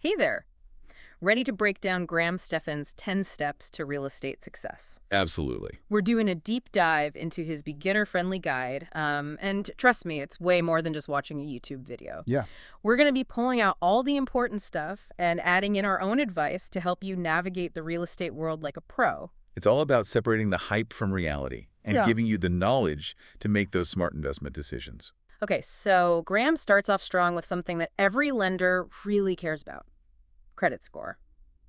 Hey there. Ready to break down Graham Stephan's 10 steps to real estate success? Absolutely. We're doing a deep dive into his beginner-friendly guide, and trust me, it's way more than just watching a YouTube video. Yeah. We're going to be pulling out all the important stuff and adding in our own advice to help you navigate the real estate world like a pro. It's all about separating the hype from reality and Yeah. giving you the knowledge to make those smart investment decisions. Okay, so Graham starts off strong with something that every lender really cares about: credit score.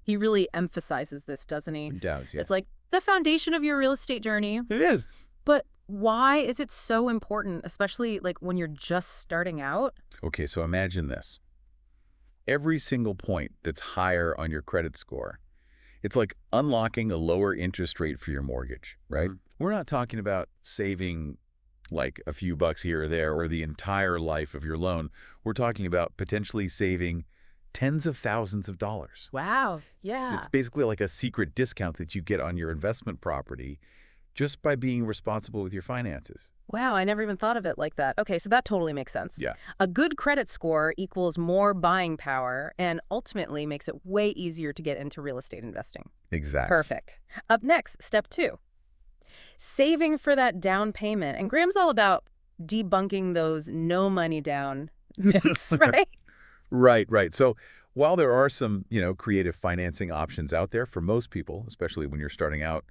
He really emphasizes this, doesn't he? It does, yeah. It's like the foundation of your real estate journey. It is. But why is it so important, especially like when you're just starting out? Okay, so imagine this. Every single point that's higher on your credit score, it's like unlocking a lower interest rate for your mortgage, right? We're not talking about saving like a few bucks here or there or the entire life of your loan. We're talking about potentially saving tens of thousands of dollars. Wow. Yeah. It's basically like a secret discount that you get on your investment property just by being responsible with your finances. Wow, I never even thought of it like that. Okay, so that totally makes sense. Yeah, A good credit score equals more buying power and ultimately makes it way easier to get into real estate investing. exactly. Perfect. Up next, step 2. Saving for that down payment. And Graham's all about debunking those no money down myths, right? Right, right. So while there are some, creative financing options out there for most people, especially when you're starting out,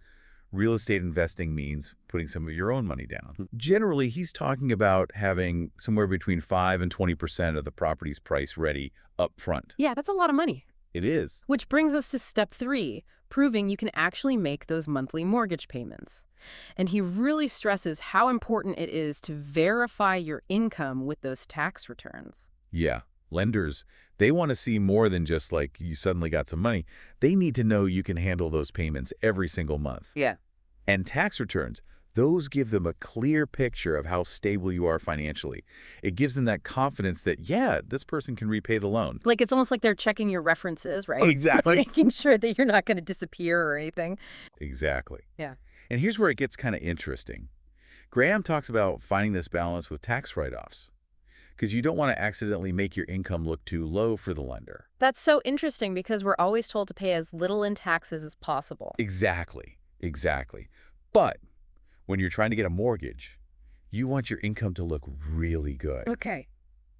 real estate investing means putting some of your own money down. Generally, he's talking about having somewhere between 5 and 20% of the property's price ready up front. Yeah, that's a lot of money. It is. Which brings us to step 3, proving you can actually make those monthly mortgage payments. And he really stresses how important it is to verify your income with those tax returns. Yeah. Lenders, they want to see more than just like you suddenly got some money. They need to know you can handle those payments every single month. Yeah. And tax returns, those give them a clear picture of how stable you are financially. It gives them that confidence that, yeah, this person can repay the loan. Like it's almost like they're checking your references, right? Exactly. Making sure that you're not going to disappear or anything. Exactly. Yeah. And here's where it gets kind of interesting. Graham talks about finding this balance with tax write-offs because you don't want to accidentally make your income look too low for the lender. That's so interesting because we're always told to pay as little in taxes as possible. Exactly. Exactly. But when you're trying to get a mortgage, you want your income to look really good. Okay.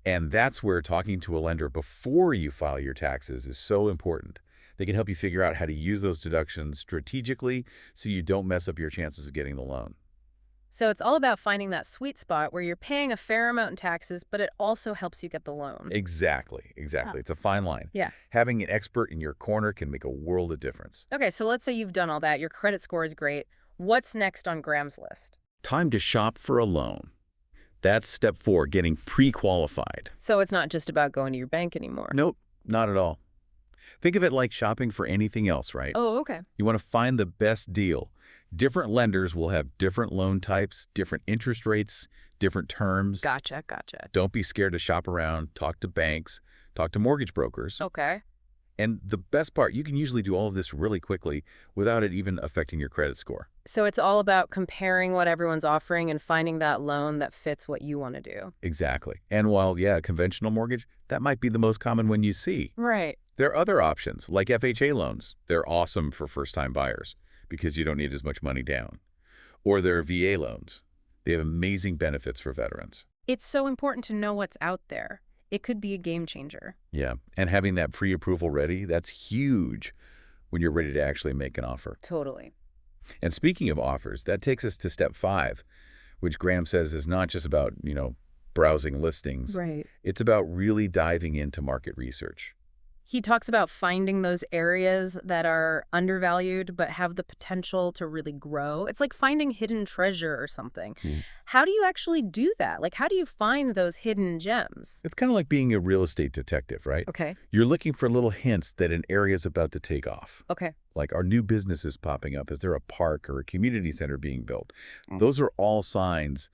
And that's where talking to a lender before you file your taxes is so important. They can help you figure out how to use those deductions strategically so you don't mess up your chances of getting the loan. So it's all about finding that sweet spot where you're paying a fair amount in taxes, but it also helps you get the loan. Exactly. Exactly. It's a fine line. Yeah. Having an expert in your corner can make a world of difference. Okay, so let's say you've done all that. Your credit score is great. What's next on Graham's list? Time to shop for a loan. That's step 4, getting pre-qualified. So it's not just about going to your bank anymore. Nope, not at all. Think of it like shopping for anything else, right? Oh, okay. You want to find the best deal. Different lenders will have different loan types, different interest rates, different terms. Gotcha. Don't be scared to shop around, talk to banks, talk to mortgage brokers. Okay. And the best part, you can usually do all of this really quickly without it even affecting your credit score. So it's all about comparing what everyone's offering and finding that loan that fits what you want to do. Exactly. And while, yeah, a conventional mortgage, that might be the most common one you see. Right. There are other options, like FHA loans. They're awesome for first-time buyers because you don't need as much money down. Or there are VA loans. They have amazing benefits for veterans. It's so important to know what's out there. It could be a game changer. Yeah, and having that pre-approval ready, that's huge when you're ready to actually make an offer. Totally. And speaking of offers, that takes us to step 5, which Graham says is not just about, browsing listings. Right. It's about really diving into market research. He talks about finding those areas that are undervalued but have the potential to really grow. It's like finding hidden treasure or something. How do you actually do that? Like, how do you find those hidden gems? It's kind of like being a real estate detective, right? Okay. You're looking for little hints that an area is about to take off. Okay. Like, are new businesses popping up? Is there a park or a community center being built? Those are all signs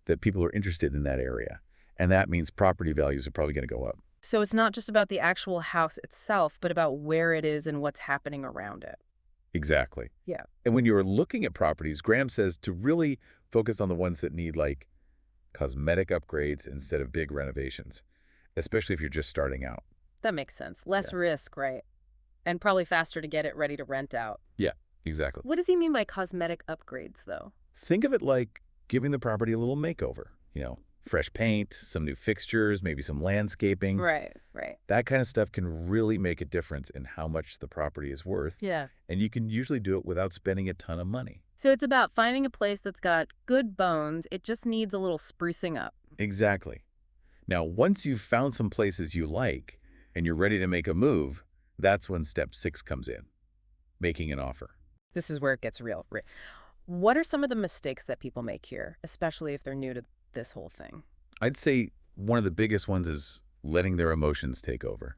that people are interested in that area. And that means property values are probably going to go up. So it's not just about the actual house itself, but about where it is and what's happening around it. Exactly. Yeah. And when you're looking at properties, Graham says to really focus on the ones that need like cosmetic upgrades instead of big renovations, especially if you're just starting out. That makes sense. Less risk, right? And probably faster to get it ready to rent out. Yeah, exactly. What does he mean by cosmetic upgrades, though? Think of it like giving the property a little makeover. Fresh paint, some new fixtures, maybe some landscaping. Right, right. That kind of stuff can really make a difference in how much the property is worth. Yeah. And you can usually do it without spending a ton of money. So it's about finding a place that's got good bones. It just needs a little sprucing up. Exactly. Now, once you've found some places you like and you're ready to make a move, that's when step 6 comes in, making an offer. This is where it gets real. What are some of the mistakes that people make here, especially if they're new to this whole thing? I'd say one of the biggest ones is letting their emotions take over.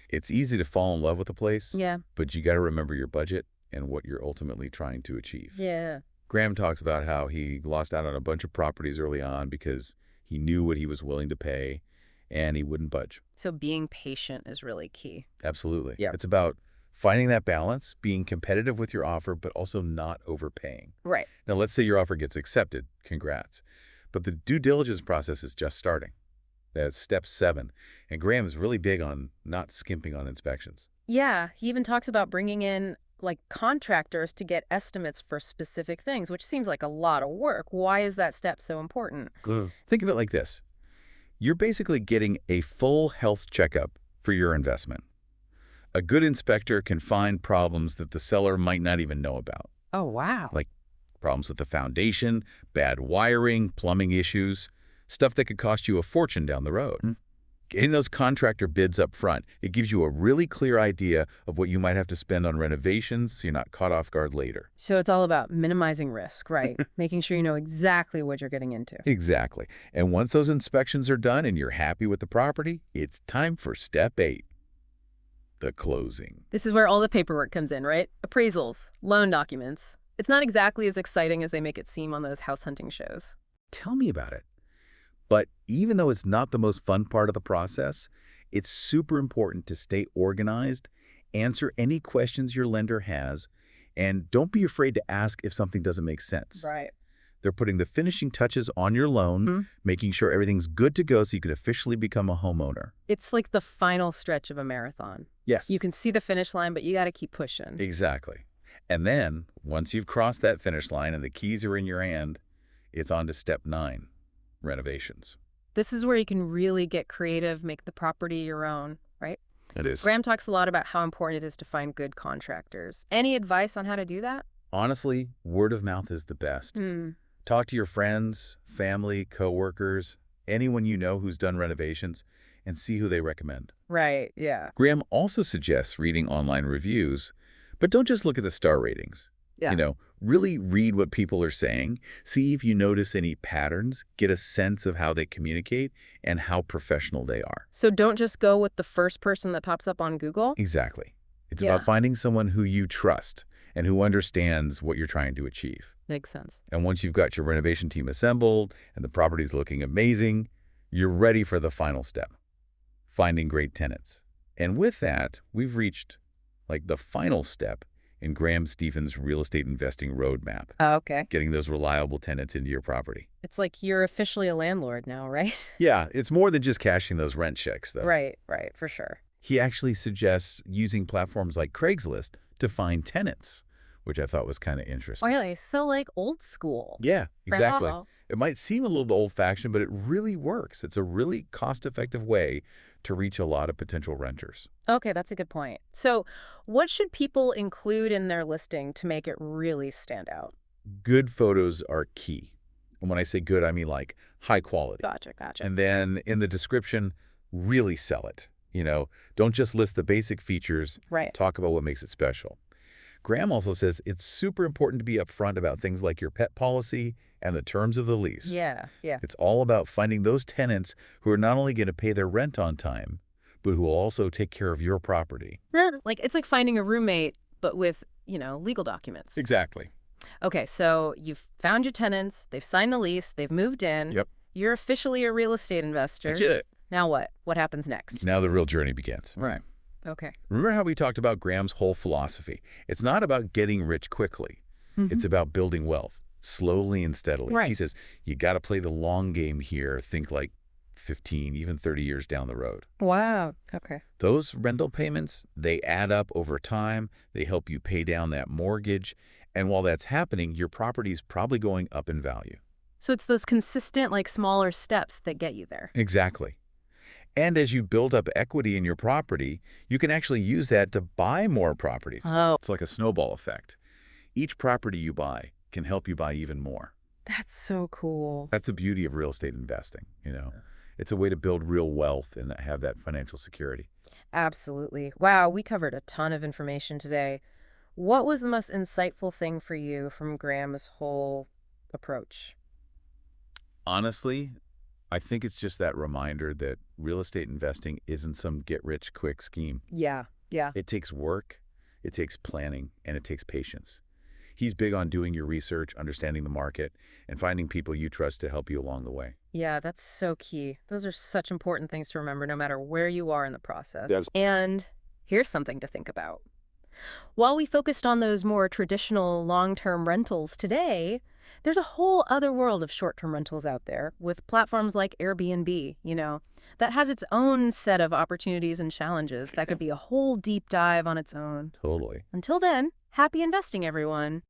It's easy to fall in love with a place, Yeah. but you got to remember your budget and what you're ultimately trying to achieve. Yeah. Graham talks about how he lost out on a bunch of properties early on because he knew what he was willing to pay and he wouldn't budge. So being patient is really key. Absolutely. Yeah. It's about finding that balance, being competitive with your offer, but also not overpaying. Right. Now, let's say your offer gets accepted. Congrats. But the due diligence process is just starting. That's step 7. And Graham is really big on not skimping on inspections. Yeah. He even talks about bringing in contractors to get estimates for specific things, which seems like a lot of work. Why is that step so important? Think of it like this. You're basically getting a full health checkup for your investment. A good inspector can find problems that the seller might not even know about. Oh, wow. Like problems with the foundation, bad wiring, plumbing issues, stuff that could cost you a fortune down the road. Getting those contractor bids up front, it gives you a really clear idea of what you might have to spend on renovations so you're not caught off guard later. So it's all about minimizing risk, right? Making sure you know exactly what you're getting into. Exactly. And once those inspections are done and you're happy with the property, it's time for step 8, the closing. This is where all the paperwork comes in, right? Appraisals, loan documents. It's not exactly as exciting as they make it seem on those house hunting shows. Tell me about it. But even though it's not the most fun part of the process, it's super important to stay organized, answer any questions your lender has, and don't be afraid to ask if something doesn't make sense. Right. They're putting the finishing touches on your loan, making sure everything's good to go so you can officially become a homeowner. It's like the final stretch of a marathon. Yes. You can see the finish line, but you got to keep pushing. Exactly. And then, once you've crossed that finish line and the keys are in your hand, it's on to step 9. Renovations. This is where you can really get creative, make the property your own, right? It is. Graham talks a lot about how important it is to find good contractors. Any advice on how to do that? Honestly, word of mouth is the best. Talk to your friends, family, coworkers, anyone you know who's done renovations, and see who they recommend. Right, yeah. Graham also suggests reading online reviews, but don't just look at the star ratings. Yeah. Really read what people are saying, see if you notice any patterns, get a sense of how they communicate and how professional they are. So don't just go with the first person that pops up on Google? Exactly. It's Yeah. about finding someone who you trust and who understands what you're trying to achieve. Makes sense. And once you've got your renovation team assembled and the property's looking amazing, you're ready for the final step, finding great tenants. And with that, we've reached the final step in Graham Stephan's real estate investing roadmap, Oh, okay. getting those reliable tenants into your property. It's like you're officially a landlord now, right? Yeah, it's more than just cashing those rent checks, though. Right, for sure. He actually suggests using platforms like Craigslist to find tenants, which I thought was kind of interesting. Really? So old school. Yeah, exactly. Wow. It might seem a little old-fashioned, but it really works. It's a really cost-effective way to reach a lot of potential renters. Okay, that's a good point. So what should people include in their listing to make it really stand out? Good photos are key. And when I say good, I mean high quality. Gotcha. And then in the description, really sell it. Don't just list the basic features. Right. Talk about what makes it special. Graham also says it's super important to be upfront about things like your pet policy and the terms of the lease. Yeah. It's all about finding those tenants who are not only going to pay their rent on time, but who will also take care of your property. It's like finding a roommate, but with, legal documents. Exactly. Okay, so you've found your tenants, they've signed the lease, they've moved in. Yep. You're officially a real estate investor. That's it. Now what? What happens next? Now the real journey begins. Right. Okay. Remember how we talked about Graham's whole philosophy? It's not about getting rich quickly. It's about building wealth, slowly and steadily. Right. He says, you got to play the long game here. Think 15, even 30 years down the road. Wow. Okay. Those rental payments, they add up over time. They help you pay down that mortgage. And while that's happening, your property's probably going up in value. So it's those consistent, like, smaller steps that get you there. Exactly. And as you build up equity in your property, you can actually use that to buy more properties. Oh, It's like a snowball effect. Each property you buy can help you buy even more. that's so cool. That's the beauty of real estate investing, you know. It's a way to build real wealth and have that financial security. Absolutely. Wow, we covered a ton of information today. What was the most insightful thing for you from Graham's whole approach? Honestly, I think it's just that reminder that real estate investing isn't some get-rich-quick scheme. Yeah, yeah. It takes work, it takes planning, and it takes patience. He's big on doing your research, understanding the market, and finding people you trust to help you along the way. Yeah, that's so key. Those are such important things to remember no matter where you are in the process. Yes. And here's something to think about. While we focused on those more traditional long-term rentals today, there's a whole other world of short-term rentals out there with platforms like Airbnb, that has its own set of opportunities and challenges that could be a whole deep dive on its own. Totally. Until then, happy investing, everyone.